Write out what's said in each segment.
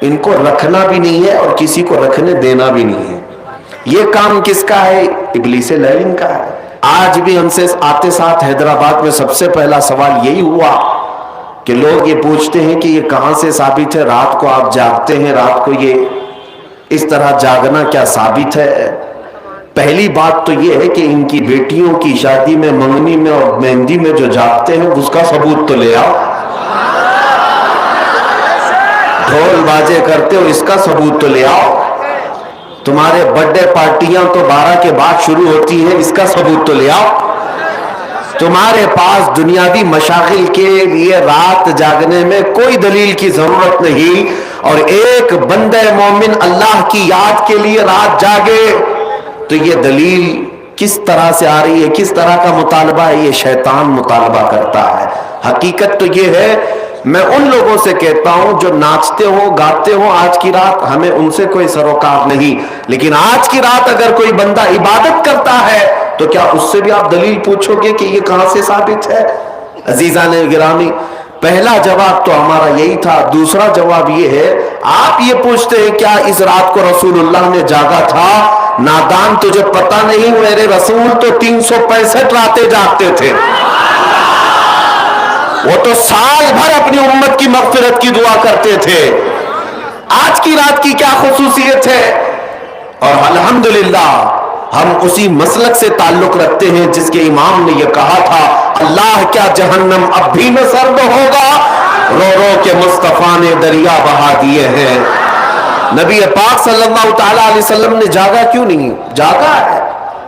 ان کو رکھنا بھی نہیں ہے اور کسی کو رکھنے دینا بھی نہیں ہے. یہ کام کس کا ہے؟ ابلیس لعین کا ہے. آج بھی ہم سے آتے ساتھ حیدرآباد میں سب سے پہلا سوال یہی ہوا کہ لوگ یہ پوچھتے ہیں کہ یہ کہاں سے ثابت ہے رات کو آپ جاگتے ہیں، رات کو یہ اس طرح جاگنا کیا ثابت ہے؟ پہلی بات تو یہ ہے کہ ان کی بیٹیوں کی شادی میں، منگنی میں اور مہندی میں جو جاگتے ہیں اس کا ثبوت تو لے آؤ. ڈھول بازے کرتے ہو اس کا ثبوت تو لے آؤ. تمہارے برتھ ڈے پارٹیاں تو 12 کے بعد شروع ہوتی ہیں، اس کا ثبوت تو لے آؤ. تمہارے پاس دنیاوی مشاغل کے لیے رات جاگنے میں کوئی دلیل کی ضرورت نہیں، اور ایک بندہ مومن اللہ کی یاد کے لیے رات جاگے تو یہ دلیل کس طرح سے آ رہی ہے، کس طرح کا مطالبہ ہے؟ یہ شیطان مطالبہ کرتا ہے. حقیقت تو یہ ہے، میں ان لوگوں سے کہتا ہوں جو ناچتے ہو گاتے ہو آج کی رات، ہمیں ان سے کوئی سروکار نہیں، لیکن آج کی رات اگر کوئی بندہ عبادت کرتا ہے تو کیا اس سے بھی آپ دلیل پوچھو گے کہ یہ کہاں سے ثابت ہے؟ عزیزان گرامی، پہلا جواب تو ہمارا یہی تھا. دوسرا جواب یہ ہے، آپ یہ پوچھتے ہیں کیا اس رات کو رسول اللہ نے جاگا تھا؟ نادان، تجھے پتہ نہیں میرے رسول تو 365 راتیں جاگتے تھے. وہ تو سال بھر اپنی امت کی مغفرت کی دعا کرتے تھے. آج کی رات کی کیا خصوصیت ہے؟ اور الحمدللہ ہم اسی مسلک سے تعلق رکھتے ہیں جس کے امام نے یہ کہا تھا، اللہ کیا جہنم اب بھی نہ سرد ہوگا، رو رو کے مصطفیٰ نے دریا بہا دیے ہیں. نبی پاک صلی اللہ تعالیٰ علیہ وسلم نے جاگا کیوں نہیں؟ جاگا ہے.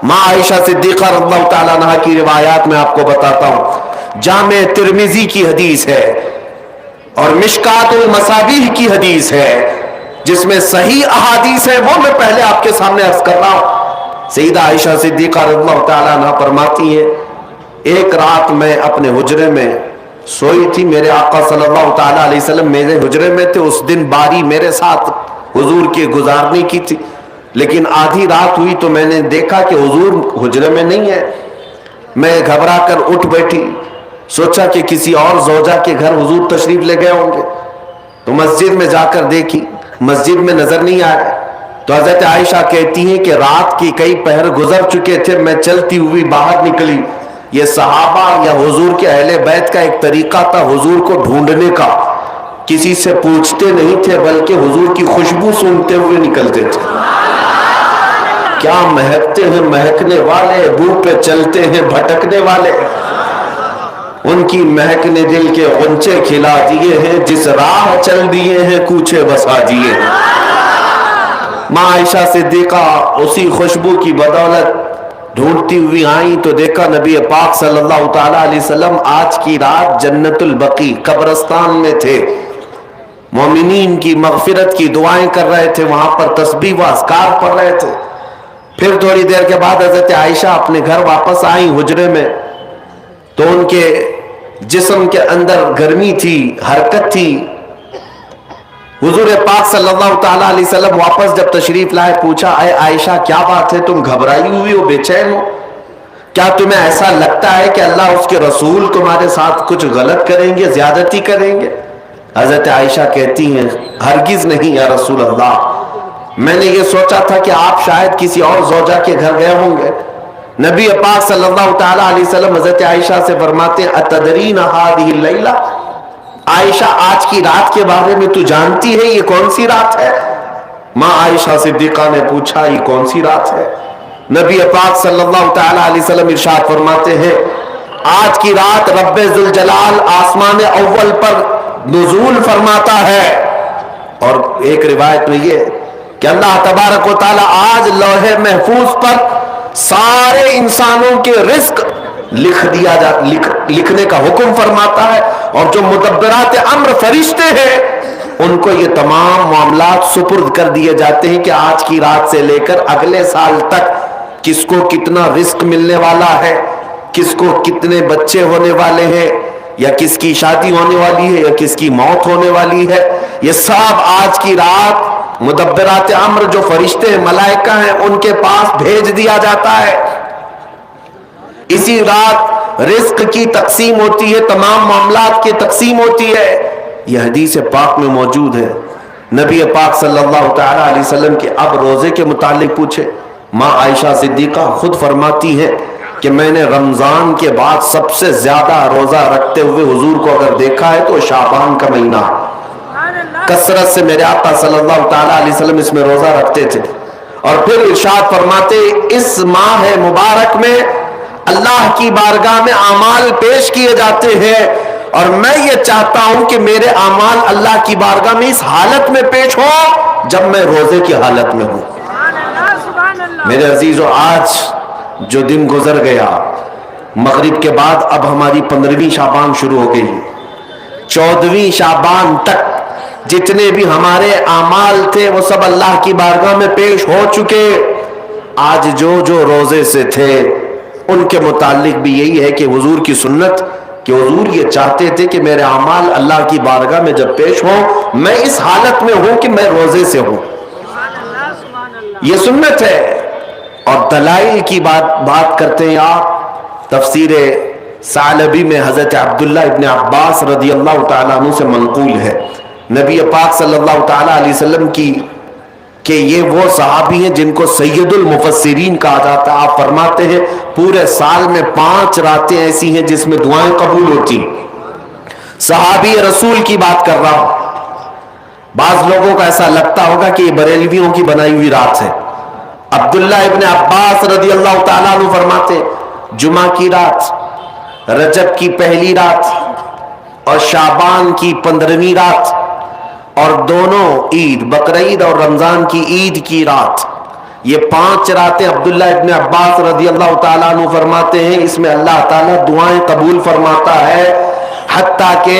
ماں عائشہ صدیقہ رضی اللہ تعالیٰ عنہ کی روایات میں آپ کو بتاتا ہوں. جامع ترمذی کی حدیث ہے اور مشکات المصابیح کی حدیث ہے، جس میں صحیح احادیث ہے، وہ میں پہلے آپ کے سامنے عرض کر رہا ہوں. سیدہ عائشہ صدیقہ رضی اللہ تعالیٰ عنہ فرماتی ہیں، ایک رات میں اپنے حجرے میں سوئی تھی، میرے آقا صلی اللہ تعالیٰ علیہ وسلم میرے حجرے میں تھے. اس دن باری میرے ساتھ حضور کے گزارنے کی تھی، لیکن آدھی رات ہوئی تو میں نے دیکھا کہ حضور حجرے میں نہیں ہے. میں گھبرا کر اٹھ بیٹھی، سوچا کہ کسی اور زوجہ کے گھر حضور تشریف لے گئے ہوں گے، تو مسجد میں جا کر دیکھی، مسجد میں نظر نہیں آیا. تو حضرت عائشہ کہتی ہیں کہ رات کی کئی پہر گزر چکے تھے، میں چلتی ہوئی باہر نکلی. یہ صحابہ یا حضور کے اہل بیت کا ایک طریقہ تھا حضور کو ڈھونڈنے کا، کسی سے پوچھتے نہیں تھے بلکہ حضور کی خوشبو سونگتے ہوئے نکلتے تھے. کیا مہکتے ہیں مہکنے والے، بو پہ چلتے ہیں بھٹکنے والے. ان کی مہک نے دل کے غنچے کھلا دیے ہیں، جس راہ چل دیے ہیں کوچے بسا دیے ہیں. ماں عائشہ صدیقہ اسی خوشبو کی بدولت ڈھونڈتی ہوئی آئیں تو دیکھا نبی پاک صلی اللہ تعالیٰ علیہ وسلم آج کی رات جنت البقیع قبرستان میں تھے، مومنین کی مغفرت کی دعائیں کر رہے تھے، وہاں پر تسبیح و اذکار پڑھ رہے تھے. پھر تھوڑی دیر کے بعد حضرت عائشہ اپنے گھر واپس آئیں حجرے میں، تو ان کے جسم کے اندر گرمی تھی، حرکت تھی. حضور پاک صلی اللہ تعالیٰ علیہ وسلم واپس جب تشریف لائے، پوچھا اے عائشہ کیا بات ہے، تم گھبرائی ہوئی ہو، بے چین ہو؟ کیا تمہیں ایسا لگتا ہے کہ اللہ اس کے رسول تمہارے ساتھ کچھ غلط کریں گے، زیادتی کریں گے؟ حضرت عائشہ کہتی ہیں ہرگز نہیں یا رسول اللہ، میں نے یہ سوچا تھا کہ آپ شاید کسی اور زوجہ کے گھر گئے ہوں گے. نبی پاک صلی اللہ تعالیٰ علیہ وسلم حضرت عائشہ سے فرماتے ہیں اتدرین هذه اللیلہ، عائشہ آج کی رات کے بارے میں تو جانتی ہے یہ کون سی رات ہے؟ ماں عائشہ صدیقہ نے پوچھا یہ کون سی رات ہے؟ نبی پاک صلی اللہ تعالیٰ علیہ وسلم ارشاد فرماتے ہیں آج کی رات رب ذوالجلال آسمان اول پر نزول فرماتا ہے. اور ایک روایت میں یہ کہ اللہ تبارک و تعالیٰ آج لوح محفوظ پر سارے انسانوں کے رزق لکھنے کا حکم فرماتا ہے، اور جو مدبرات امر فرشتے ہیں ان کو یہ تمام معاملات سپرد کر دیے جاتے ہیں کہ آج کی رات سے لے کر اگلے سال تک کس کو کتنا رزق ملنے والا ہے، کس کو کتنے بچے ہونے والے ہیں، یا کس کی شادی ہونے والی ہے، یا کس کی موت ہونے والی ہے. یہ سب آج کی رات مدبرات امر جو فرشتے ہیں، ملائکہ ہیں، ان کے پاس بھیج دیا جاتا ہے. اسی رات رزق کی تقسیم ہوتی ہے، تمام معاملات کی تقسیم ہوتی ہے. یہ حدیث پاک میں موجود ہے. نبی پاک صلی اللہ تعالی علیہ وسلم کے اب روزے کے متعلق پوچھے، ماں عائشہ صدیقہ خود فرماتی ہے کہ میں نے رمضان کے بعد سب سے زیادہ روزہ رکھتے ہوئے حضور کو اگر دیکھا ہے تو شعبان کا مہینہ، کثرت سے میرے آقا صلی اللہ تعالی علیہ وسلم اس میں روزہ رکھتے تھے۔ اور پھر ارشاد فرماتے اس ماہ مبارک میں اللہ کی بارگاہ میں اعمال پیش کیے جاتے ہیں، اور میں یہ چاہتا ہوں کہ میرے اعمال اللہ کی بارگاہ میں اس حالت میں پیش ہو جب میں روزے کی حالت میں ہوں۔ میرے عزیزو، آج جو دن گزر گیا، مغرب کے بعد اب ہماری 15ویں شعبان شروع ہو گئی، 14ویں شعبان تک جتنے بھی ہمارے اعمال تھے وہ سب اللہ کی بارگاہ میں پیش ہو چکے۔ آج جو روزے سے تھے ان کے متعلق بھی یہی ہے کہ حضور کی سنت کہ حضور یہ چاہتے تھے کہ میرے اعمال اللہ کی بارگاہ میں جب پیش ہوں میں اس حالت میں ہوں کہ میں روزے سے ہوں، یہ سنت ہے۔ اور دلائل کی بات کرتے ہیں آپ، تفسیر ثعلبی میں حضرت عبداللہ ابن عباس رضی اللہ تعالیٰ عنہ سے منقول ہے، نبی پاک صلی اللہ تعالیٰ علیہ وسلم کی کہ یہ وہ صحابی ہیں جن کو سید المفسرین کہا جاتا ہے۔ آپ فرماتے ہیں پورے سال میں 5 راتیں ایسی ہیں جس میں دعائیں قبول ہوتی۔ صحابی رسول کی بات کر رہا ہوں، بعض لوگوں کو ایسا لگتا ہوگا کہ یہ بریلویوں کی بنائی ہوئی رات ہے۔ عبداللہ ابن عباس رضی اللہ تعالیٰ عنہ فرماتے جمعہ کی رات، رجب کی پہلی رات اور شعبان کی 15ویں رات، اور دونوں عید بقرعید اور رمضان کی عید کی رات، یہ 5 راتیں عبداللہ ابن عباس رضی اللہ تعالیٰ عنہ فرماتے ہیں اس میں اللہ تعالیٰ دعائیں قبول فرماتا ہے۔ حتیٰ کہ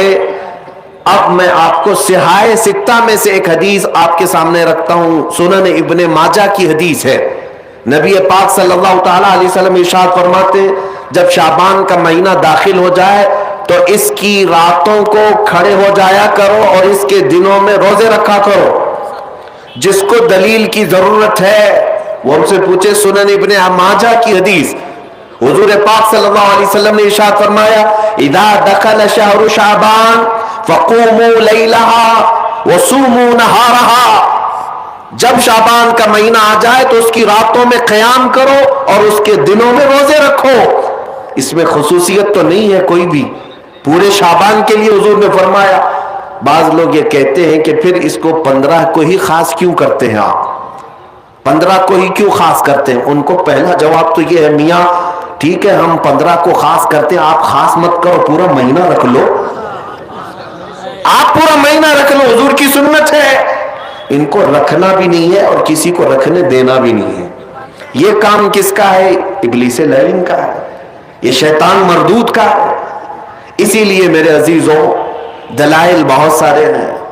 اب میں آپ کو صحاح 6 میں سے ایک حدیث آپ کے سامنے رکھتا ہوں، سنن ابن ماجہ کی حدیث ہے۔ نبی پاک صلی اللہ تعالیٰ علیہ وسلم ارشاد فرماتے جب شعبان کا مہینہ داخل ہو جائے تو اس کی راتوں کو کھڑے ہو جایا کرو اور اس کے دنوں میں روزے رکھا کرو۔ جس کو دلیل کی ضرورت ہے وہ ہم سے پوچھے۔ سنن ابن ماجہ کی حدیث، حضور پاک صلی اللہ علیہ وسلم نے ارشاد فرمایا اذا دخل شہر شعبان فقوموا لیلہا وصوموا نہارہا، جب شعبان کا مہینہ آ جائے تو اس کی راتوں میں قیام کرو اور اس کے دنوں میں روزے رکھو۔ اس میں خصوصیت تو نہیں ہے کوئی بھی، پورے شعبان کے لیے حضور نے فرمایا۔ بعض لوگ یہ کہتے ہیں کہ پھر اس کو 15 کو ہی خاص کیوں کرتے ہیں آپ، 15 کو ہی کیوں خاص کرتے ہیں؟ ان کو پہلا جواب تو یہ ہے میاں ٹھیک ہے ہم 15 کو خاص کرتے ہیں، آپ خاص مت کرو، پورا مہینہ رکھ لو، آپ پورا مہینہ رکھ لو، حضور کی سنت ہے۔ ان کو رکھنا بھی نہیں ہے اور کسی کو رکھنے دینا بھی نہیں ہے۔ یہ کام کس کا ہے؟ ابلیس لعین کا ہے، یہ شیطان مردود کا ہے۔ اسی لیے میرے عزیزوں دلائل بہت سارے ہیں۔